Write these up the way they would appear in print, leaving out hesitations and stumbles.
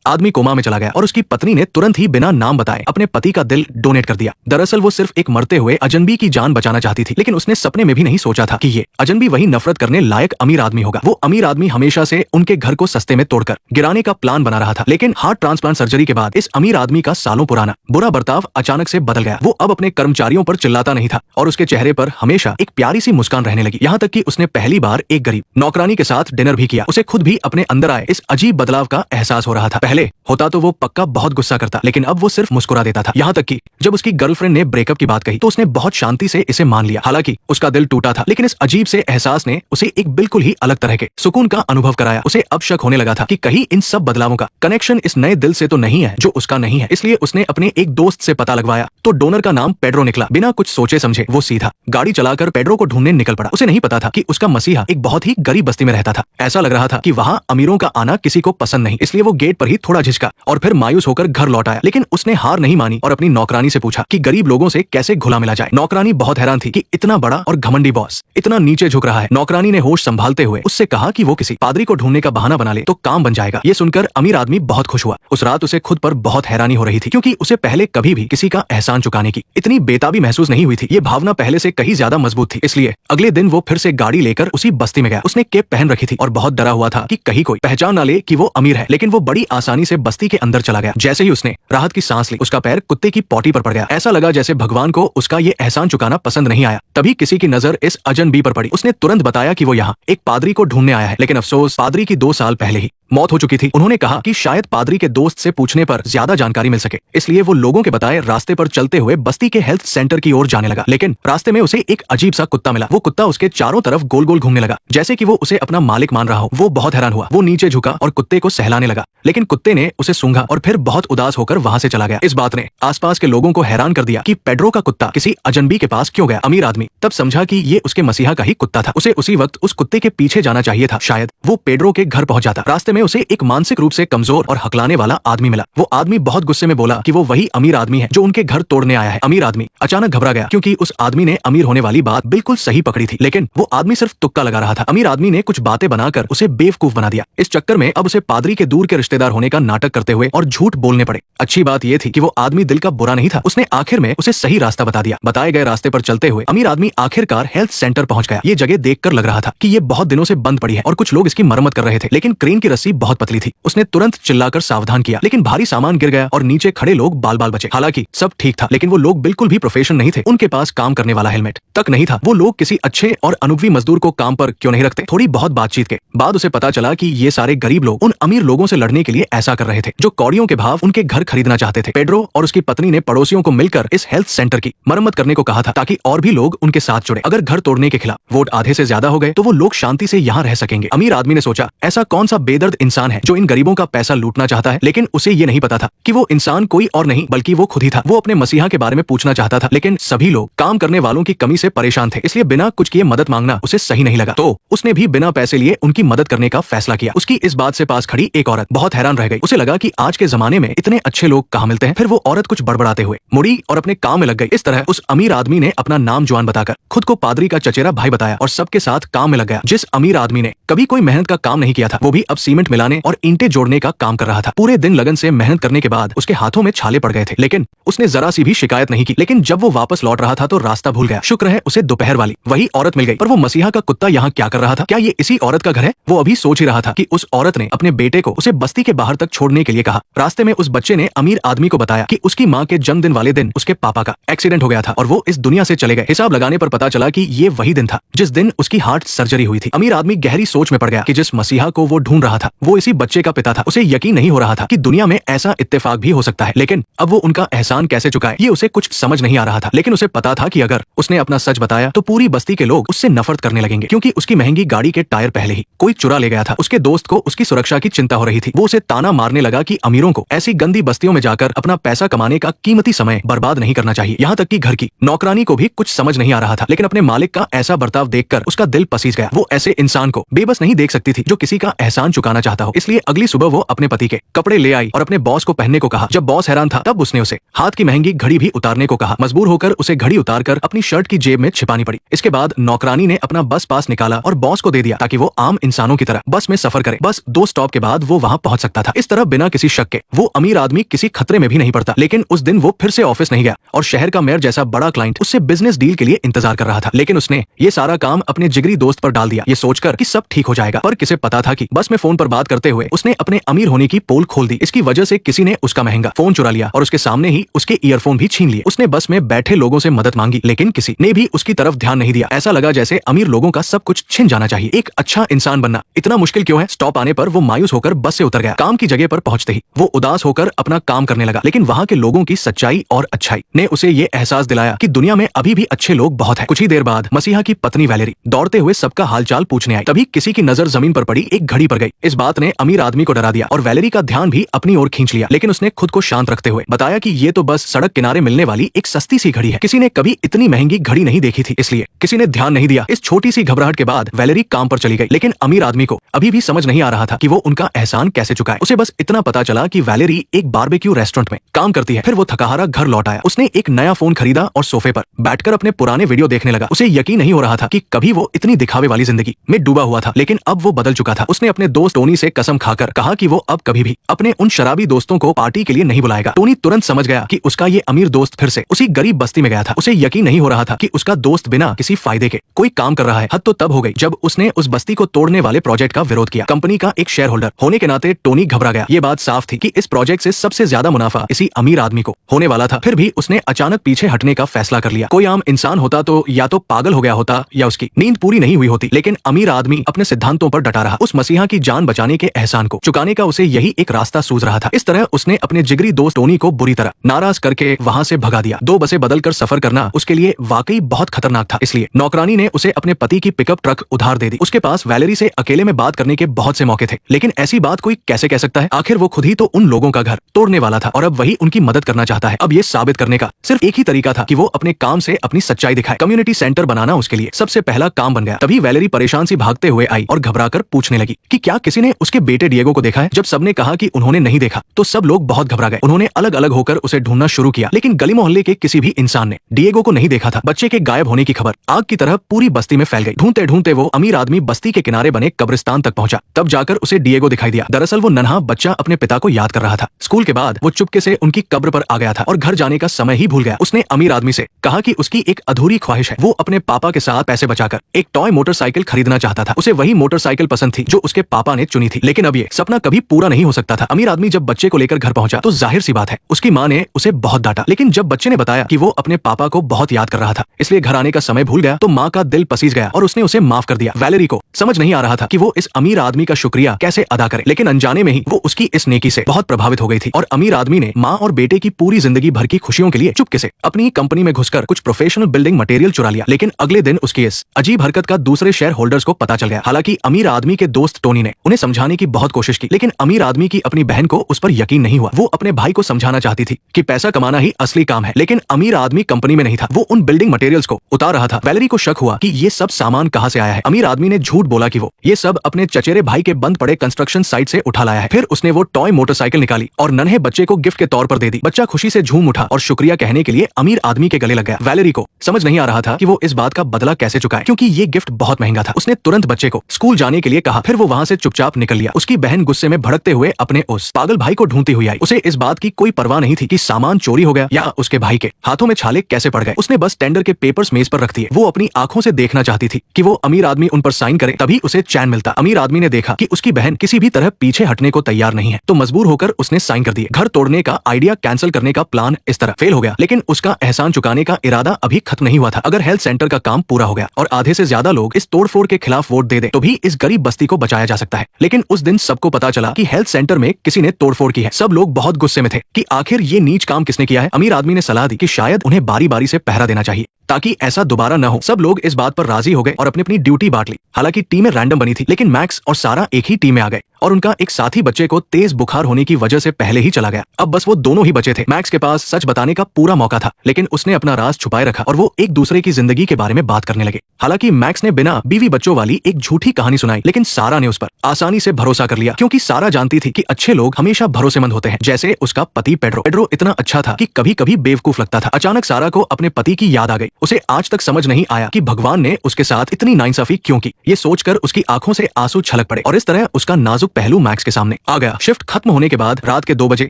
आदमी कोमा में चला गया और उसकी पत्नी ने तुरंत ही बिना नाम बताए अपने पति का दिल डोनेट कर दिया। दरअसल वो सिर्फ एक मरते हुए अजनबी की जान बचाना चाहती थी, लेकिन उसने सपने में भी नहीं सोचा था कि ये अजनबी वही नफरत करने लायक अमीर आदमी होगा। वो अमीर आदमी हमेशा से उनके घर को सस्ते में तोड़कर गिराने का प्लान बना रहा था, लेकिन हार्ट ट्रांसप्लांट सर्जरी के बाद इस अमीर आदमी का सालों पुराना बुरा बर्ताव अचानक से बदल गया। वो अब अपने कर्मचारियों पर चिल्लाता नहीं था और उसके चेहरे पर हमेशा एक प्यारी सी मुस्कान रहने लगी। यहाँ तक कि उसने पहली बार एक गरीब नौकरानी के साथ डिनर भी किया। उसे खुद भी अपने अंदर आए इस अजीब बदलाव का एहसास हो रहा था। पहले होता तो वो पक्का बहुत गुस्सा करता, लेकिन अब वो सिर्फ मुस्कुरा देता था। यहाँ तक कि जब उसकी गर्लफ्रेंड ने ब्रेकअप की बात कही तो उसने बहुत शांति से इसे मान लिया। हालांकि उसका दिल टूटा था, लेकिन इस अजीब से एहसास ने उसे एक बिल्कुल ही अलग तरह के सुकून का अनुभव कराया। उसे अब शक होने लगा था कि कहीं इन सब बदलावों का कनेक्शन इस नए दिल से तो नहीं है जो उसका नहीं है। इसलिए उसने अपने एक दोस्त से पता लगवाया तो डोनर का नाम पेड्रो निकला। बिना कुछ सोचे समझे वो सीधा गाड़ी चलाकर पेड्रो को ढूंढने निकल पड़ा। उसे नहीं पता था कि उसका मसीहा एक बहुत ही गरीब बस्ती में रहता था। ऐसा लग रहा था कि वहाँ अमीरों का आना किसी को पसंद नहीं, इसलिए वो गेट पर ही थोड़ा झिझका और फिर मायूस होकर घर लौट आया। लेकिन उसने हार नहीं मानी और अपनी नौकरानी से पूछा कि गरीब लोगों से कैसे घुला मिला जाए। नौकरानी बहुत हैरान थी कि इतना बड़ा और घमंडी बॉस इतना नीचे झुक रहा है। नौकरानी ने होश संभालते हुए उससे कहा कि वो किसी पादरी को ढूंढने का बहाना बना ले तो काम बन जाएगा। ये सुनकर अमीर आदमी बहुत खुश हुआ। उस रात उसे खुद पर बहुत हैरानी हो रही थी, क्योंकि उसे पहले कभी भी किसी का एहसान चुकाने की इतनी बेताबी महसूस नहीं हुई थी। ये भावना पहले से कहीं ज्यादा मजबूत थी। इसलिए अगले दिन वो फिर से गाड़ी लेकर उसी बस्ती में गया। उसने कैप पहन रखी थी और बहुत डरा हुआ था कि कहीं कोई पहचान ना ले कि वो अमीर है, लेकिन वो बड़ी आसानी से बस्ती के अंदर चला गया। जैसे ही उसने राहत की सांस ली, उसका पैर कुत्ते की पॉटी पर पड़ गया। ऐसा लगा जैसे भगवान को उसका ये एहसान चुकाना पसंद नहीं आया। तभी किसी की नजर इस अजनबी पर पड़ी। उसने तुरंत बताया कि वो यहाँ एक पादरी को ढूंढने आया है, लेकिन अफसोस पादरी की 2 साल पहले ही मौत हो चुकी थी। उन्होंने कहा कि शायद पादरी के दोस्त से पूछने पर ज्यादा जानकारी मिल सके, इसलिए वो लोगों के बताए रास्ते पर चलते हुए बस्ती के हेल्थ सेंटर की ओर जाने लगा। लेकिन रास्ते में उसे एक अजीब सा कुत्ता मिला। वो कुत्ता उसके चारों तरफ गोल गोल घूमने लगा, जैसे कि वो उसे अपना मालिक मान रहा हो। वो बहुत हैरान हुआ। वो नीचे झुका और कुत्ते को सहलाने लगा, लेकिन कुत्ते ने उसे सूंघा और फिर बहुत उदास होकर वहां से चला गया। इस बात ने आसपास के लोगों को हैरान कर दिया कि पेड्रो का कुत्ता किसी अजनबी के पास क्यों गया। अमीर आदमी तब समझा कि ये उसके मसीहा का ही कुत्ता था। उसे उसी वक्त उस कुत्ते के पीछे जाना चाहिए था। शायद वो पेड्रो के घर पहुंच जाता। रास्ते में उसे एक मानसिक रूप से कमजोर और हकलाने वाला आदमी मिला। वो आदमी बहुत गुस्से में बोला कि वो वही अमीर आदमी है जो उनके घर तोड़ने आया है। अमीर आदमी अचानक घबरा गया, क्योंकि उस आदमी ने अमीर होने वाली बात बिल्कुल सही पकड़ी थी, लेकिन वो आदमी सिर्फ तुक्का लगा रहा था। अमीर आदमी ने कुछ बातें बनाकर उसे बेवकूफ बना दिया। इस चक्कर में अब उसे पादरी के दूर के रिश्तेदार होने का नाटक करते हुए और झूठ बोलने पड़े। अच्छी बात यह थी कि वो आदमी दिल का बुरा नहीं था। उसने आखिर में उसे सही रास्ता बता दिया। बताए गए रास्ते पर चलते हुए अमीर आदमी आखिरकार हेल्थ सेंटर पहुंच गया। ये जगह देखकर लग रहा था कि ये बहुत दिनों से बंद पड़ी है और कुछ लोग इसकी मरम्मत कर रहे थे, लेकिन क्रेन की रस्सी बहुत पतली थी। उसने तुरंत चिल्लाकर सावधान किया, लेकिन भारी सामान गिर गया और नीचे खड़े लोग बाल बाल बचे। हालांकि सब ठीक था, लेकिन वो लोग बिल्कुल भी प्रोफेशनल नहीं थे। उनके पास काम करने वाला हेलमेट तक नहीं था। वो लोग किसी अच्छे और अनुभवी मजदूर को काम पर क्यों नहीं रखते। थोड़ी बहुत बातचीत के बाद उसे पता चला कि ये सारे गरीब लोग उन अमीर लोगों से लड़ने के लिए ऐसा कर रहे थे जो कौड़ियों के भाव उनके घर खरीदना चाहते थे। पेड्रो और उसकी पत्नी ने पड़ोसियों को मिलकर इस हेल्थ सेंटर की मरम्मत करने को कहा था, ताकि और भी लोग उनके साथ जुड़े। अगर घर तोड़ने के खिलाफ वोट आधे से ज्यादा हो गए तो वो लोग शांति से यहाँ रह सकेंगे। अमीर आदमी ने सोचा, ऐसा कौन सा बेदर्द इंसान है जो इन गरीबों का पैसा लूटना चाहता है। लेकिन उसे ये नहीं पता था कि वो इंसान कोई और नहीं बल्कि वो खुद ही था। वो अपने मसीहा के बारे में पूछना चाहता था, लेकिन सभी लोग काम करने वालों की कमी से परेशान थे, इसलिए बिना कुछ किए मदद मांगना उसे सही नहीं लगा। तो उसने भी बिना पैसे लिए उनकी मदद करने का फैसला किया। उसकी इस बात से पास खड़ी एक औरत बहुत हैरान रह गई। उसे लगा कि आज के जमाने में इतने अच्छे लोग कहाँ मिलते हैं। फिर वो औरत कुछ बड़बड़ाते हुए मुड़ी और अपने काम में लग गई। इस तरह उस अमीर आदमी ने अपना नाम जुआन बताकर खुद को पादरी का चचेरा भाई बताया और सबके साथ काम में लग गया। जिस अमीर आदमी ने कभी कोई मेहनत का काम नहीं किया था, वो भी अब सीमेंट मिलाने और ईंटें जोड़ने का काम कर रहा था। पूरे दिन लगन से मेहनत करने के बाद उसके हाथों में छाले पड़ गए थे, लेकिन उसने जरा सी भी शिकायत नहीं की। लेकिन जब वो वापस लौट रहा था तो रास्ता भूल गया। शुक्र है उसे दोपहर वाली वही औरत मिल गई। पर वो मसीहा का कुत्ता यहाँ क्या कर रहा था? क्या ये इसी औरत का घर है? वो अभी सोच ही रहा था कि उस औरत ने अपने बेटे को उसे बस्ती के बाहर तक छोड़ने के लिए कहा। रास्ते में उस बच्चे ने अमीर आदमी को बताया कि उसकी माँ के जन्मदिन वाले दिन उसके पापा का एक्सीडेंट हो गया था और वो इस दुनिया से चले गए। हिसाब लगाने पर पता चला कि ये वही दिन था जिस दिन उसकी हार्ट सर्जरी हुई थी। अमीर आदमी गहरी सोच में पड़ गया कि जिस मसीहा को वो ढूंढ रहा था वो इसी बच्चे का पिता था। उसे यकीन नहीं हो रहा था कि दुनिया में ऐसा इत्तेफाक भी हो सकता है, लेकिन अब वो उनका एहसान कैसे चुकाए ये उसे कुछ समझ नहीं आ रहा था। लेकिन उसे पता था कि अगर उसने अपना सच बताया तो पूरी बस्ती के लोग उससे नफरत करने लगेंगे, क्योंकि उसकी महंगी गाड़ी के टायर पहले ही कोई चुरा ले गया था। उसके दोस्त को उसकी सुरक्षा की चिंता हो रही थी। वो उसे ताना मारने लगा कि अमीरों को ऐसी गंदी बस्तियों में जाकर अपना पैसा कमाने का कीमती समय बर्बाद नहीं करना चाहिए। यहाँ तक कि घर की नौकरानी को भी कुछ समझ नहीं आ रहा था, लेकिन अपने मालिक का ऐसा बर्ताव देखकर उसका दिल पसीज गया। वो ऐसे इंसान को बेबस नहीं देख सकती थी जो किसी का एहसान चुकाना चाहता हो, इसलिए अगली सुबह वो अपने पति के कपड़े ले आई और अपने बॉस को पहनने को कहा। जब बॉस हैरान था तब उसने उसे हाथ की महंगी घड़ी भी उतारने को कहा। मजबूर होकर उसे घड़ी उतारकर अपनी शर्ट की जेब में छिपानी पड़ी। इसके बाद नौकरानी ने अपना बस पास निकाला और बॉस को दे दिया ताकि वो आम इंसानों की तरह बस में सफर करे। बस 2 स्टॉप के बाद वो वहां पहुंच सकता था। इस तरह बिना किसी शक के वो अमीर आदमी किसी खतरे में भी नहीं पड़ता। लेकिन उस दिन वो फिर से ऑफिस नहीं गया और शहर का मेयर जैसा बड़ा क्लाइंट उससे बिजनेस डील के लिए इंतजार कर रहा था। लेकिन उसने ये सारा काम अपने जिगरी दोस्त पर डाल दिया, ये सोचकर कि सब ठीक हो जाएगा। पर किसे पता था कि बस में फोन पर बात करते हुए उसने अपने अमीर होने की पोल खोल दी। इसकी वजह से किसी ने उसका महंगा फोन चुरा लिया और उसके सामने ही उसके ईयरफोन भी छीन लिए। उसने बस में बैठे लोगों से मदद मांगी लेकिन किसी ने भी उसकी तरफ ध्यान नहीं दिया। ऐसा लगा जैसे अमीर लोगों का सब कुछ छिन जाना चाहिए। एक अच्छा इंसान बनना इतना मुश्किल क्यों है? स्टॉप आने पर वो मायूस होकर बस से उतर गया। काम की जगह पर पहुंचते ही वो उदास होकर अपना काम करने लगा। लेकिन वहां के लोगों की सच्चाई और अच्छाई ने उसे ये एहसास दिलाया कि दुनिया में अभी भी अच्छे लोग बहुत हैं। कुछ ही देर बाद मसीहा की पत्नी वैलेरी दौड़ते हुए सबका हालचाल पूछने आई। तभी किसी की नजर जमीन पर पड़ी एक घड़ी पर गई। इस बात ने अमीर आदमी को डरा दिया और वैलेरी का ध्यान भी अपनी ओर खींच लिया। लेकिन उसने खुद को शांत रखते हुए बताया कि ये तो बस सड़क किनारे मिलने वाली एक सस्ती सी घड़ी है। किसी ने कभी इतनी महंगी घड़ी नहीं देखी थी, इसलिए किसी ने ध्यान नहीं दिया। इस छोटी सी घबराहट के बाद वैलेरी काम पर चली गई। लेकिन अमीर आदमी को अभी भी समझ नहीं आ रहा था कि वो उनका एहसान कैसे चुकाए। उसे बस इतना पता चला कि वैलेरी एक बारबेक्यू रेस्टोरेंट में काम करती है। फिर वो थकाहारा घर लौट आया। उसने एक नया फोन खरीदा और सोफे पर बैठकर अपने पुराने वीडियो देखने लगा। उसे यकीन नहीं हो रहा था कि कभी वो इतनी दिखावे वाली जिंदगी में डूबा हुआ था, लेकिन अब वो बदल चुका था। उसने अपने दोस्त टोनी से कसम खाकर कहा कि वो अब कभी भी अपने उन शराबी दोस्तों को पार्टी के लिए नहीं बुलाएगा। टोनी तुरंत समझ गया कि उसका ये अमीर दोस्त फिर से उसी गरीब बस्ती में गया था। उसे यकीन नहीं हो रहा था कि उसका दोस्त बिना किसी फायदे के कोई काम कर रहा है। हद तो तब हो गई जब उसने उस बस्ती को तोड़ने वाले प्रोजेक्ट का विरोध किया। कंपनी का एक शेयर होल्डर होने के नाते टोनी घबरा गया। ये बात साफ थी कि इस प्रोजेक्ट से सबसे ज्यादा मुनाफा इसी अमीर आदमी को होने वाला था। फिर भी उसने अचानक पीछे हटने का फैसला कर लिया। कोई आम इंसान होता तो या तो पागल हो गया होता या उसकी नींद पूरी नहीं हुई होती। लेकिन अमीर आदमी अपने सिद्धांतों पर डटा रहा। उस मसीहा की जान बचाने के एहसान को चुकाने का उसे यही एक रास्ता सूझ रहा था। इस तरह उसने अपने जिगरी दोस्त टोनी को बुरी तरह नाराज करके वहां से भगा दिया। 2 बसें बदलकर सफर करना उसके लिए वाकई बहुत खतरनाक था। इसलिए नौकरानी ने उसे अपने पति की पिकअप ट्रक उधार दे दी। उसके पास वैलेरी से अकेले में बात करने के बहुत से मौके थे, लेकिन ऐसी बात कोई कैसे कह सकता है? आखिर वो खुद ही तो उन लोगों का घर तोड़ने वाला था और अब वही उनकी मदद करना चाहता है। अब ये साबित करने का सिर्फ एक ही तरीका था कि वो अपने काम से अपनी सच्चाई दिखाए। कम्युनिटी सेंटर बनाना उसके लिए सबसे पहला काम बन गया। तभी वैलेरी परेशान सी भागते हुए आई और घबराकर पूछने लगी कि क्या किसी ने उसके बेटे डिएगो को देखा है? जब सबने कहा कि उन्होंने नहीं देखा तो सब लोग बहुत घबरा गए। उन्होंने अलग अलग होकर उसे ढूंढना शुरू किया, लेकिन गली मोहल्ले के किसी भी इंसान ने डिएगो को नहीं देखा था। बच्चे के गायब होने की खबर आग की तरह पूरी बस्ती में फैल गई। ढूंढते ढूंढते वो अमीर आदमी बस्ती के किनारे बने कब्रिस्तान तक पहुंचा। तब जाकर उसे डिएगो दिखाई दिया। दरअसल वो नन्हा बच्चा अपने पिता को याद कर रहा था। स्कूल के बाद वो चुपके से उनकी कब्र पर आ गया था और घर जाने का समय ही भूल गया। उसने अमीर आदमी से कहा कि उसकी एक अधूरी ख्वाहिश है। वो अपने पापा के साथ पैसे बचाकर एक टॉय मोटरसाइकिल खरीदना चाहता था। उसे वही मोटरसाइकिल पसंद थी जो उसके पापा ने चुनी थी, लेकिन अब ये सपना कभी पूरा नहीं हो सकता था। अमीर आदमी जब बच्चे को लेकर घर पहुंचा तो जाहिर सी बात है उसकी मां ने उसे बहुत डांटा। लेकिन जब बच्चे ने बताया कि वो अपने पापा को बहुत याद कर रहा था, इसलिए घर आने का समय भूल गया, तो मां का दिल पसीज गया और उसने उसे माफ कर दिया। वैलेरी को समझ नहीं आ रहा था कि वो इस अमीर आदमी का शुक्रिया कैसे अदा करे, लेकिन अनजाने में ही वो उसकी इस नेकी से बहुत प्रभावित हो गई थी। और अमीर आदमी ने मां और बेटे की पूरी जिंदगी भर की खुशियों के लिए चुपके से अपनी कंपनी में घुसकर कुछ प्रोफेशनल बिल्डिंग मटेरियल चुरा लिया। लेकिन अगले दिन उसकी इस अजीब हरकत का दूसरे शेयर होल्डर्स को पता चल गया। हालांकि अमीर आदमी के दोस्त टोनी ने उन्हें समझाने की बहुत कोशिश की, लेकिन अमीर आदमी की अपनी बहन को उस पर यकीन नहीं हुआ। वो अपने भाई को समझाना चाहती थी कि पैसा कमाना ही असली काम है, लेकिन अमीर आदमी कंपनी में नहीं था, वो उन बिल्डिंग मटेरियल्स को उतार रहा था। वैलेरी को शक हुआ कि ये सब सामान कहां से आया है। अमीर आदमी ने झूठ बोला कि वो ये सब अपने चचेरे भाई के बंद पड़े कंस्ट्रक्शन साइट से उठा लाया है। फिर उसने वो टॉय मोटरसाइकिल निकाली और नन्हे बच्चे को गिफ्ट के तौर पर दे दी। बच्चा खुशी से झूम उठा और शुक्रिया कहने के लिए अमीर आदमी के गले लग गया। वैलेरी को समझ नहीं आ रहा था कि वो इस बात का बदला कैसे चुकाए, क्योंकि ये गिफ्ट बहुत महंगा था। उसने तुरंत बच्चे को स्कूल जाने के लिए कहा, फिर वो वहां से चुपचाप निकल लिया। उसकी बहन गुस्से में भड़कते हुए अपने उस पागल भाई को ढूंढती हुई आई। उसे इस बात की कोई परवाह नहीं थी कि सामान चोरी हो गया या उसके भाई के हाथों में छाले कैसे पड़ गए। उसने बस टेंडर के पेपर्स मेज पर रख दिए। वो अपनी आंखों से देखना चाहती थी कि वो अमीर आदमी उन पर साइन करे, तभी उसे चैन मिलता। अमीर आदमी ने देखा कि उसकी बहन किसी भी तरह पीछे हटने को तैयार नहीं है, तो मजबूर होकर उसने साइन कर दिए। घर तोड़ने का आइडिया कैंसिल करने का प्लान इस तरह फेल हो गया, लेकिन उसका एहसान चुकाने का इरादा अभी खत्म नहीं हुआ था। अगर हेल्थ सेंटर का काम पूरा हो गया और आधे से ज्यादा लोग इस तोड़फोड़ के खिलाफ वोट दे दें, तो भी इस गरीब बस्ती को बचाया जा सकता है। लेकिन उस दिन सबको पता चला कि हेल्थ सेंटर में किसी ने तोड़फोड़ की है। सब लोग बहुत गुस्से में थे कि आखिर ये नीच काम किसने किया है। अमीर आदमी ने सलाह दी कि शायद उन्हें बारी बारी से पहरा देना चाहिए ताकि ऐसा दोबारा न हो। सब लोग इस बात पर राजी हो गए और अपनी अपनी ड्यूटी बांट ली। हालांकि टीमें रैंडम बनी थी, लेकिन मैक्स और सारा एक ही टीम में आ गए। और उनका एक साथी बच्चे को तेज बुखार होने की वजह से पहले ही चला गया। अब बस वो दोनों ही बचे थे। मैक्स के पास सच बताने का पूरा मौका था, लेकिन उसने अपना राज छुपाए रखा और वो एक दूसरे की जिंदगी के बारे में बात करने लगे। हालांकि मैक्स ने बिना बीवी बच्चों वाली एक झूठी कहानी सुनाई, लेकिन सारा ने उस पर आसानी से भरोसा कर लिया, क्योंकि सारा जानती थी कि अच्छे लोग हमेशा भरोसेमंद होते हैं। जैसे उसका पति पेड्रो। पेड्रो इतना अच्छा था कि कभी कभी बेवकूफ लगता था। अचानक सारा को अपने पति की याद आ गई। उसे आज तक समझ नहीं आया कि भगवान ने उसके साथ इतनी नाइंसाफी क्यों की। ये सोचकर उसकी आंखों से आंसू छलक पड़े और इस तरह उसका नाजुक पहलू मैक्स के सामने आ गया। शिफ्ट खत्म होने के बाद रात के 2 बजे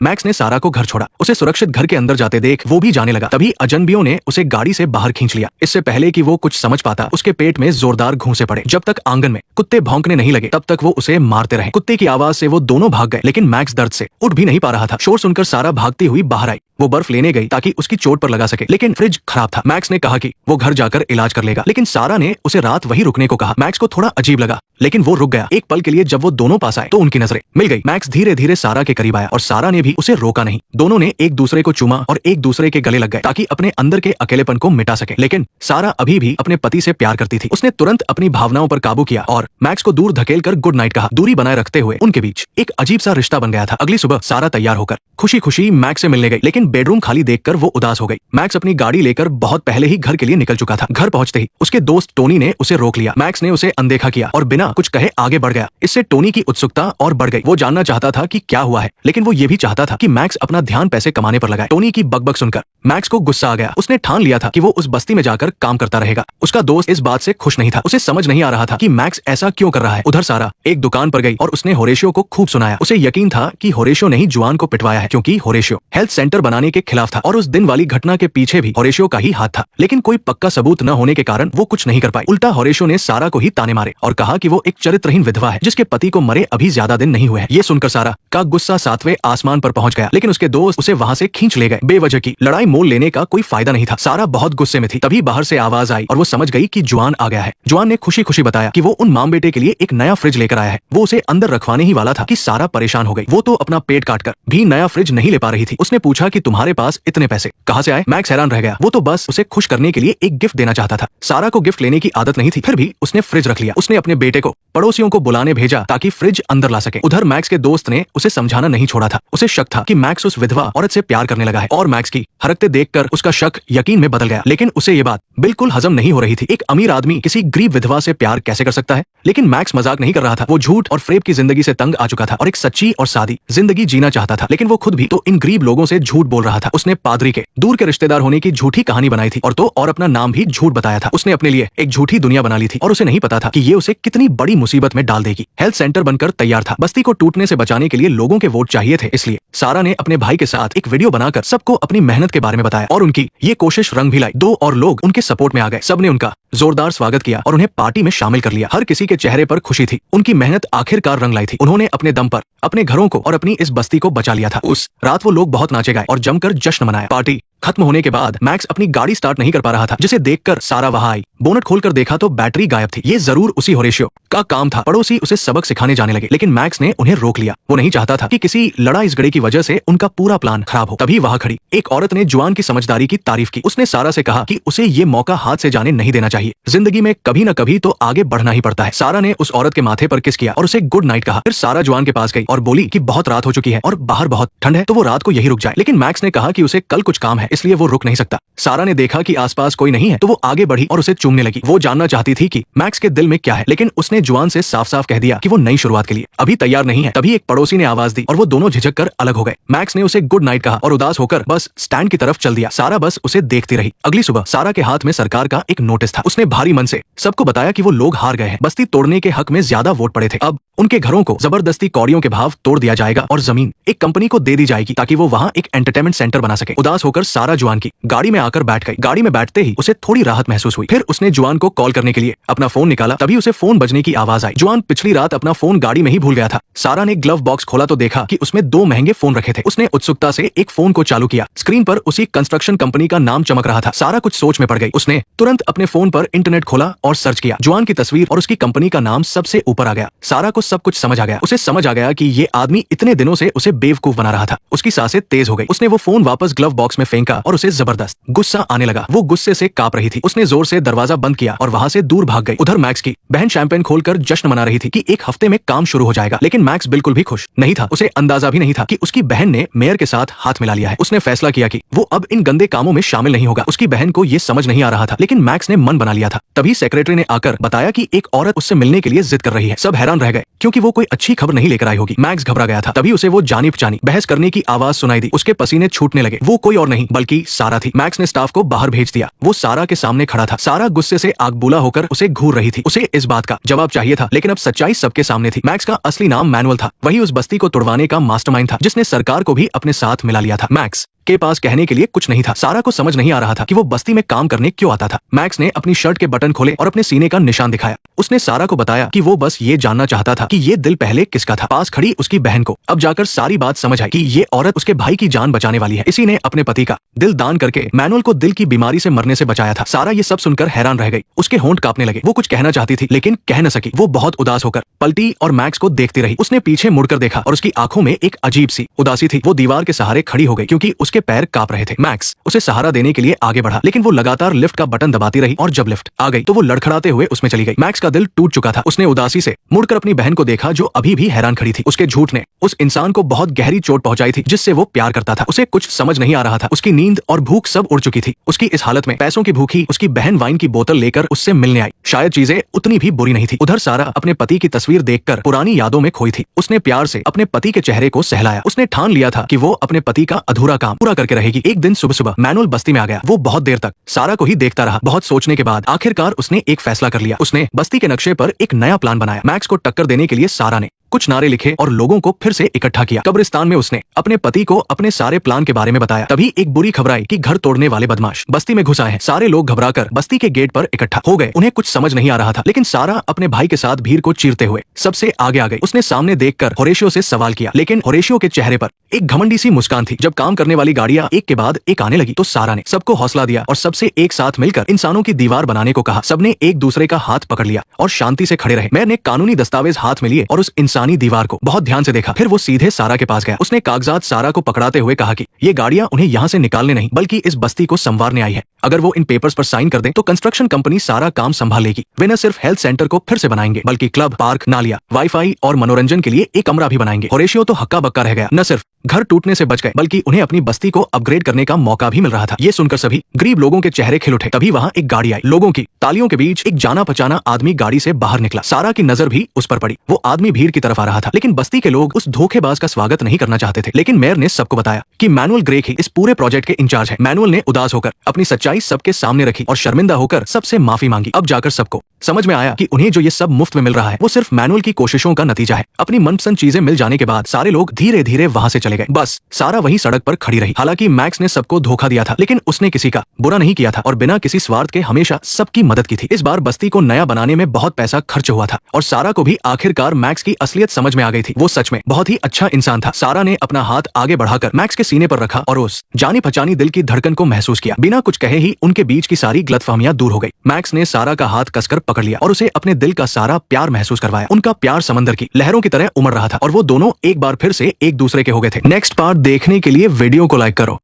मैक्स ने सारा को घर छोड़ा। उसे सुरक्षित घर के अंदर जाते देख वो भी जाने लगा। तभी अजनबियों ने उसे गाड़ी से बाहर खींच लिया। इससे पहले कि वो कुछ समझ पाता, उसके पेट में जोरदार घूंसे पड़े। जब तक आंगन में कुत्ते भौंकने नहीं लगे तब तक वो उसे मारते रहे। कुत्ते की आवाज से वो दोनों भाग गए, लेकिन मैक्स दर्द से उठ भी नहीं पा रहा था। शोर सुनकर सारा भागती हुई बाहर आई। वो बर्फ लेने गई ताकि उसकी चोट पर लगा सके, लेकिन फ्रिज खराब था। मैक्स ने कहा कि वो घर जाकर इलाज कर लेगा, लेकिन सारा ने उसे रात वहीं रुकने को कहा। मैक्स को थोड़ा अजीब लगा, लेकिन वो रुक गया। एक पल के लिए जब वो दोनों पास आए तो उनकी नजरें मिल गई। मैक्स धीरे धीरे सारा के करीब आया और सारा ने भी उसे रोका नहीं। दोनों ने एक दूसरे को चूमा और एक दूसरे के गले लग गए ताकि अपने अंदर के अकेलेपन को मिटा सके। लेकिन सारा अभी भी अपने पति से प्यार करती थी। उसने तुरंत अपनी भावनाओं पर काबू किया और मैक्स को दूर धकेलकर गुड नाइट कहा। दूरी बनाए रखते हुए उनके बीच एक अजीब सा रिश्ता बन गया था। अगली सुबह सारा तैयार होकर खुशी खुशी मैक्स से मिलने गई, लेकिन बेडरूम खाली देखकर वो उदास हो गई। मैक्स अपनी गाड़ी लेकर बहुत पहले ही घर के लिए निकल चुका था। घर पहुंचते ही उसके दोस्त टोनी ने उसे रोक लिया। मैक्स ने उसे अनदेखा किया और बिना कुछ कहे आगे बढ़ गया। इससे टोनी की उत्सुकता और बढ़ गई। वो जानना चाहता था कि क्या हुआ है, लेकिन वो ये भी चाहता था कि मैक्स अपना ध्यान पैसे कमाने पर लगाए। टोनी की बकबक सुनकर मैक्स को गुस्सा आ गया। उसने ठान लिया था कि वो उस बस्ती में जाकर काम करता रहेगा। उसका दोस्त इस बात से खुश नहीं था। उसे समझ नहीं आ रहा था कि मैक्स ऐसा क्यों कर रहा है। उधर सारा एक दुकान पर गई और उसने होरेशियो को खूब सुनाया। उसे यकीन था कि होरेशियो ने ही जुआन को पिटवाया है, क्योंकि होरेशियो हेल्थ सेंटर बनाने के खिलाफ था और उस दिन वाली घटना के पीछे भी होरेशियो का ही हाथ था। लेकिन कोई पक्का सबूत न होने के कारण वो कुछ नहीं कर पाई। उल्टा होरेशियो ने सारा को ही ताने मारे और कहा कि वो एक चरित्रहीन विधवा है जिसके पति को मरे अभी ज्यादा दिन नहीं हुए हैं। ये सुनकर सारा का गुस्सा 7वें आसमान पर पहुंच गया, लेकिन उसके दोस्त उसे वहां से खींच ले गए। बेवजह की लड़ाई मोल लेने का कोई फायदा नहीं था। सारा बहुत गुस्से में थी। तभी बाहर से आवाज आई और वो समझ गई कि जुआन आ गया है। जुआन ने खुशी खुशी बताया कि वो उन माम बेटे के लिए एक नया फ्रिज लेकर आया है। वो उसे अंदर रखवाने ही वाला था कि सारा परेशान हो गई। वो तो अपना पेट काटकर भी नया फ्रिज नहीं ले पा रही थी। उसने पूछा कि तुम्हारे पास इतने पैसे कहां से आए? मैक्स हैरान रह गया। वो तो बस उसे खुश करने के लिए एक गिफ्ट देना चाहता था। सारा को गिफ्ट लेने की आदत नहीं थी, फिर भी उसने फ्रिज रख लिया। उसने अपने बेटे को पड़ोसियों को बुलाने भेजा ताकि फ्रिज अंदर ला सके। उधर मैक्स के दोस्त ने उसे समझाना नहीं छोड़ा था। उसे शक था कि मैक्स उस विधवा औरत से प्यार करने लगा है और मैक्स की हरकतें देखकर उसका शक यकीन में बदल गया। लेकिन उसे ये बात बिल्कुल हजम नहीं हो रही थी। एक अमीर आदमी किसी गरीब विधवा से प्यार कैसे कर सकता है? लेकिन मैक्स मजाक नहीं कर रहा था। वो झूठ और फ्रेब की जिंदगी से तंग आ चुका था और एक सच्ची और सादी जिंदगी जीना चाहता था। लेकिन वो खुद भी तो इन गरीब लोगों से झूठ बोल रहा था। उसने पादरी के दूर के रिश्तेदार होने की झूठी कहानी बनाई थी और अपना नाम भी झूठ बताया था। उसने अपने लिए एक झूठी दुनिया बना ली थी और उसे नहीं पता था कि ये उसे कितनी बड़ी मुसीबत में डाल देगी। हेल्थ सेंटर बनकर तैयार था। बस्ती को टूटने से बचाने के लिए लोगों के वोट चाहिए थे, इसलिए सारा ने अपने भाई के साथ एक वीडियो बनाकर सबको अपनी मेहनत के बारे में बताया और उनकी ये कोशिश रंग भी लाई। 2 और लोग उनके सपोर्ट में आ गए। सबने उनका जोरदार स्वागत किया और उन्हें पार्टी में शामिल कर लिया। हर किसी के चेहरे पर खुशी थी। उनकी मेहनत आखिरकार रंग लाई थी। उन्होंने अपने दम पर अपने घरों को और अपनी इस बस्ती को बचा लिया था। उस रात वो लोग बहुत नाचे गाए और जमकर जश्न मनाया। पार्टी खत्म होने के बाद मैक्स अपनी गाड़ी स्टार्ट नहीं कर पा रहा था, जिसे देखकर सारा वहां आई। बोनट खोलकर देखा तो बैटरी गायब थी। ये जरूर उसी होरेशियो का काम था। पड़ोसी उसे सबक सिखाने जाने लगे, लेकिन मैक्स ने उन्हें रोक लिया। वो नहीं चाहता था कि किसी लड़ाई झगड़े की वजह से उनका पूरा प्लान खराब हो। तभी वहां खड़ी एक औरत ने जुआन की समझदारी की तारीफ की। उसने सारा से कहा कि उसे ये मौका हाथ से जाने नहीं देना चाहिए। जिंदगी में कभी न कभी तो आगे बढ़ना ही पड़ता है। सारा ने उस औरत के माथे पर किस किया और उसे गुड नाइट कहा। फिर सारा जुआन के पास गई और बोली कि बहुत रात हो चुकी है और बाहर बहुत ठंड है, तो वो रात को यही रुक जाए। लेकिन मैक्स ने कहा कि उसे कल कुछ काम है, इसलिए वो रुक नहीं सकता। सारा ने देखा कि आसपास कोई नहीं है तो वो आगे बढ़ी और उसे चूमने लगी। वो जानना चाहती थी कि मैक्स के दिल में क्या है, लेकिन उसने जुआन से साफ साफ कह दिया कि वो नई शुरुआत के लिए अभी तैयार नहीं है। तभी एक पड़ोसी ने आवाज दी और वो दोनों झिझक कर अलग हो गए। मैक्स ने उसे गुड नाइट कहा और उदास होकर बस स्टैंड की तरफ चल दिया। सारा बस उसे देखती रही। अगली सुबह सारा के हाथ में सरकार का एक नोटिस था। उसने भारी मन से सबको बताया कि वो लोग हार गए हैं। बस्ती तोड़ने के हक में ज्यादा वोट पड़े थे। अब उनके घरों को जबरदस्ती कौड़ियों के भाव तोड़ दिया जाएगा और जमीन एक कंपनी को दे दी जाएगी ताकि वो वहां एक एंटरटेनमेंट सेंटर बना सके। उदास होकर सारा जुआन की गाड़ी में आकर बैठ गई। गाड़ी में बैठते ही उसे थोड़ी राहत महसूस हुई। फिर उसने जुआन को कॉल करने के लिए अपना फोन निकाला। तभी उसे फोन बजने की आवाज आई। जुआन पिछली रात अपना फोन गाड़ी में ही भूल गया था। सारा ने ग्लव बॉक्स खोला तो देखा कि उसमें 2 महंगे फोन रखे थे। उसने उत्सुकता से एक फोन को चालू किया। स्क्रीन पर उसी कंस्ट्रक्शन कंपनी का नाम चमक रहा था। सारा कुछ सोच में पड़ गई। उसने तुरंत अपने फोन पर इंटरनेट खोला और सर्च किया। जुआन की तस्वीर और उसकी कंपनी का नाम सबसे ऊपर आ गया। सारा को सब कुछ समझ आ गया। उसे समझ आ गया कि ये आदमी इतने दिनों से उसे बेवकूफ बना रहा था। उसकी सांसें तेज हो गई। उसने वो फोन वापस ग्लव बॉक्स में फेंक फेंका और उसे जबरदस्त गुस्सा आने लगा। वो गुस्से से कांप रही थी। उसने जोर से दरवाजा बंद किया और वहां से दूर भाग गई। उधर मैक्स की बहन शैंपेन खोलकर जश्न मना रही थी कि एक हफ्ते में काम शुरू हो जाएगा, लेकिन मैक्स बिल्कुल भी खुश नहीं था। उसे अंदाजा भी नहीं था कि उसकी बहन ने मेयर के साथ हाथ मिला लिया है। उसने फैसला किया कि वो अब इन गंदे कामों में शामिल नहीं होगा। उसकी बहन को ये समझ नहीं आ रहा था, लेकिन मैक्स ने मन बना लिया था। तभी सेक्रेटरी ने आकर बताया कि एक औरत उससे मिलने के लिए जिद कर रही है। सब हैरान रह गए क्योंकि वो कोई अच्छी खबर नहीं लेकर आई होगी। मैक्स घबरा गया था। तभी उसे वो जानी पहचानी बहस करने की आवाज सुनाई दी। उसके पसीने छूटने लगे। वो कोई और नहीं बल्कि सारा थी। मैक्स ने स्टाफ को बाहर भेज दिया। वो सारा के सामने खड़ा था। सारा गुस्से से आग बुला होकर उसे घूर रही थी। उसे इस बात का जवाब चाहिए था, लेकिन अब सच्चाई सबके सामने थी। मैक्स का असली नाम मैनुअल था। वही उस बस्ती को तुड़वाने का मास्टरमाइंड था, जिसने सरकार को भी अपने साथ मिला लिया था। मैक्स के पास कहने के लिए कुछ नहीं था। सारा को समझ नहीं आ रहा था कि वो बस्ती में काम करने क्यों आता था। मैक्स ने अपनी शर्ट के बटन खोले और अपने सीने का निशान दिखाया। उसने सारा को बताया कि वो बस ये जानना चाहता था कि ये दिल पहले किसका था। पास खड़ी उसकी बहन को अब जाकर सारी बात समझ आई कि ये औरत उसके भाई की जान बचाने वाली है। इसी ने अपने पति का दिल दान करके मैनुअल को दिल की बीमारी से मरने से बचाया था। सारा ये सब सुनकर हैरान रह गई। उसके होंठ कांपने लगे। वो कुछ कहना चाहती थी, लेकिन कह न सकी। वो बहुत उदास होकर पलटी और मैक्स को देखती रही। उसने पीछे मुड़कर देखा और उसकी आंखों में एक अजीब सी उदासी थी। वो दीवार के सहारे खड़ी हो गई क्योंकि उसके पैर कांप रहे थे। मैक्स उसे सहारा देने के लिए आगे बढ़ा, लेकिन वो लगातार लिफ्ट का बटन दबाती रही और जब लिफ्ट आ गई तो वो लड़खड़ाते हुए उसमें चली गई। मैक्स का दिल टूट चुका था। उसने उदासी से मुड़कर अपनी बहन को देखा जो अभी भी हैरान खड़ी थी। उसके झूठ ने उस इंसान को बहुत गहरी चोट पहुंचाई थी जिससे वो प्यार करता था। उसे कुछ समझ नहीं आ रहा था। उसकी नींद और भूख सब उड़ चुकी थी। उसकी इस हालत में पैसों की भूखी उसकी बहन वाइन की बोतल लेकर उससे मिलने आई। शायद चीजें उतनी भी बुरी नहीं थी। उधर सारा अपने पति की तस्वीर देखकर पुरानी यादों में खोई थी। उसने प्यार से अपने पति के चेहरे को सहलाया। उसने ठान लिया था कि वो अपने पति का अधूरा काम पूरा करके रहेगी। एक दिन सुबह सुबह मैनुअल बस्ती में आ गया। वो बहुत देर तक सारा को ही देखता रहा। बहुत सोचने के बाद आखिरकार उसने एक फैसला कर लिया। उसने बस्ती के नक्शे पर एक नया प्लान बनाया। मैक्स को टक्कर देने के लिए सारा ने कुछ नारे लिखे और लोगों को फिर से इकट्ठा किया। कब्रिस्तान में उसने अपने पति को अपने सारे प्लान के बारे में बताया। तभी एक बुरी खबर आई कि घर तोड़ने वाले बदमाश बस्ती में घुस आए हैं। सारे लोग घबराकर बस्ती के गेट पर इकट्ठा हो गए। उन्हें कुछ समझ नहीं आ रहा था, लेकिन सारा अपने भाई के साथ भीड़ को चीरते हुए सबसे आगे आ गई। उसने सामने देखकर होरेशियो से सवाल किया, लेकिन होरेशियो के चेहरे पर एक घमंडी सी मुस्कान थी। जब काम करने वाली गाड़ियां एक के बाद एक आने लगी तो सारा ने सबको हौसला दिया और सबसे एक साथ मिलकर इंसानों की दीवार बनाने को कहा। सबने एक दूसरे का हाथ पकड़ लिया और शांति से खड़े रहे। मेयर ने कानूनी दस्तावेज हाथ में लिए और उस इंसानी दीवार को बहुत ध्यान से देखा। फिर वो सीधे सारा के पास गया। उसने कागजात सारा को पकड़ाते हुए कहा कि ये गाड़ियां उन्हें यहाँ से निकालने नहीं बल्कि इस बस्ती को संवारने आई है। अगर वो इन पेपर्स पर साइन कर दें तो कंस्ट्रक्शन कंपनी सारा काम संभाल लेगी। वे न सिर्फ हेल्थ सेंटर को फिर से बनाएंगे बल्कि क्लब, पार्क, नालियां, वाईफाई और मनोरंजन के लिए एक कमरा भी बनाएंगे। होरेशियो तो हक्का बक्का रह गया। न सिर्फ घर टूटने से बच गए बल्कि उन्हें अपनी बस्ती को अपग्रेड करने का मौका भी मिल रहा था। ये सुनकर सभी गरीब लोगों के चेहरे खिल उठे। तभी वहां एक गाड़ी आई। लोगों की तालियों के बीच एक जाना पहचाना आदमी गाड़ी से बाहर निकला। सारा की नजर भी उस पर पड़ी। वो आदमी भीड़ की तरफ आ रहा था, लेकिन बस्ती के लोग उस धोखेबाज का स्वागत नहीं करना चाहते थे। लेकिन मेयर ने सबको बताया कि मैनुअल ग्रेक ही इस पूरे प्रोजेक्ट के इंचार्ज है। मैनुअल ने उदास होकर अपनी सच्चाई सबके सामने रखी और शर्मिंदा होकर सबसे माफी मांगी। अब जाकर सबको समझ में आया कि उन्हें जो ये सब मुफ्त में मिल रहा है वो सिर्फ मैनुअल की कोशिशों का नतीजा है। अपनी मनपसंद चीजें मिल जाने के बाद सारे लोग धीरे धीरे वहां से चले गए। बस सारा वही सड़क पर खड़ी रही। हालांकि मैक्स ने सबको धोखा दिया था, लेकिन उसने किसी का बुरा नहीं किया था और बिना किसी स्वार्थ के हमेशा सबकी मदद की थी। इस बार बस्ती को नया बनाने में बहुत पैसा खर्च हुआ था और सारा को भी आखिरकार मैक्स की असलियत समझ में आ गई थी। वो सच में बहुत ही अच्छा इंसान था। सारा ने अपना हाथ आगे बढ़ाकर मैक्स के सीने पर रखा और उस जानी पहचानी दिल की धड़कन को महसूस किया। बिना कुछ कहे ही उनके बीच की सारी गलतफहमियां दूर हो गई। मैक्स ने सारा का हाथ कसकर पकड़ लिया और उसे अपने दिल का सारा प्यार महसूस करवाया। उनका प्यार समंदर की लहरों की तरह उमड़ रहा था और वो दोनों एक बार फिर से एक दूसरे के हो गए थे। नेक्स्ट पार्ट देखने के लिए वीडियो को लाइक करो।